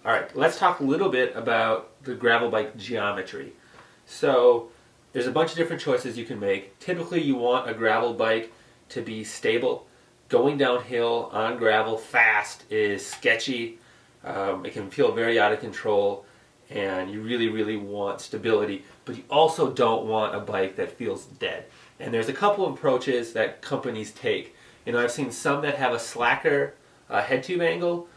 All right, let's talk a little bit about the gravel bike geometry. So there's a bunch of different choices you can make. Typically you want a gravel bike to be stable. Going downhill on gravel fast is sketchy. It can feel very out of control, and you really, really want stability, but you also don't want a bike that feels dead. And there's a couple of approaches that companies take. I've seen some that have a slacker head tube angle,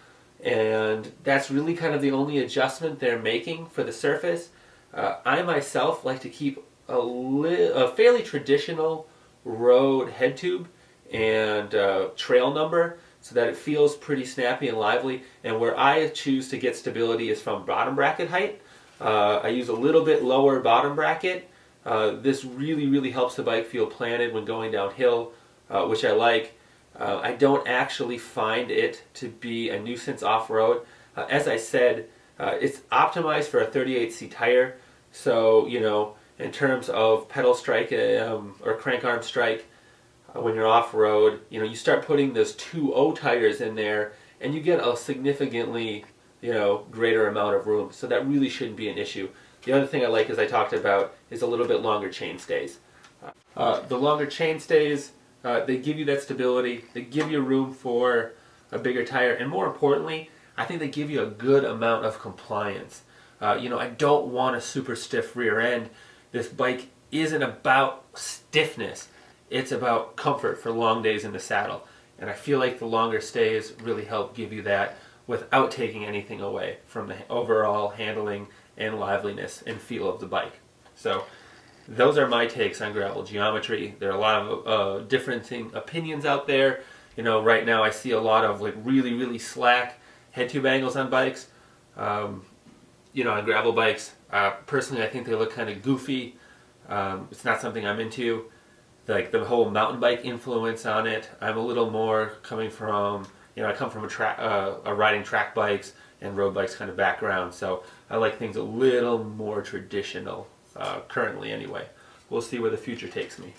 and that's really kind of the only adjustment they're making for the surface. I myself like to keep a fairly traditional road head tube and trail number so that it feels pretty snappy and lively. And where I choose to get stability is from bottom bracket height. I use a little bit lower bottom bracket. This really, really helps the bike feel planted when going downhill, which I like. I don't actually find it to be a nuisance off-road. As I said, it's optimized for a 38C tire, so in terms of pedal strike or crank arm strike, when you're off-road, you start putting those 2.0 tires in there, and you get a significantly greater amount of room, so that really shouldn't be an issue. The other thing I like, as I talked about, is a little bit longer chain stays. The longer chain stays, they give you that stability, they give you room for a bigger tire, and more importantly, I think they give you a good amount of compliance. I don't want a super stiff rear end. This bike isn't about stiffness, it's about comfort for long days in the saddle. And I feel like the longer stays really help give you that without taking anything away from the overall handling and liveliness and feel of the bike. So those are my takes on gravel geometry. There are a lot of different opinions out there. Right now I see a lot of really, really slack head tube angles on bikes. On gravel bikes. Personally, I think they look kind of goofy. It's not something I'm into. Like the whole mountain bike influence on it, I'm a little more coming from, I come from a riding track bikes and road bikes kind of background, so I like things a little more traditional, currently anyway. We'll see where the future takes me.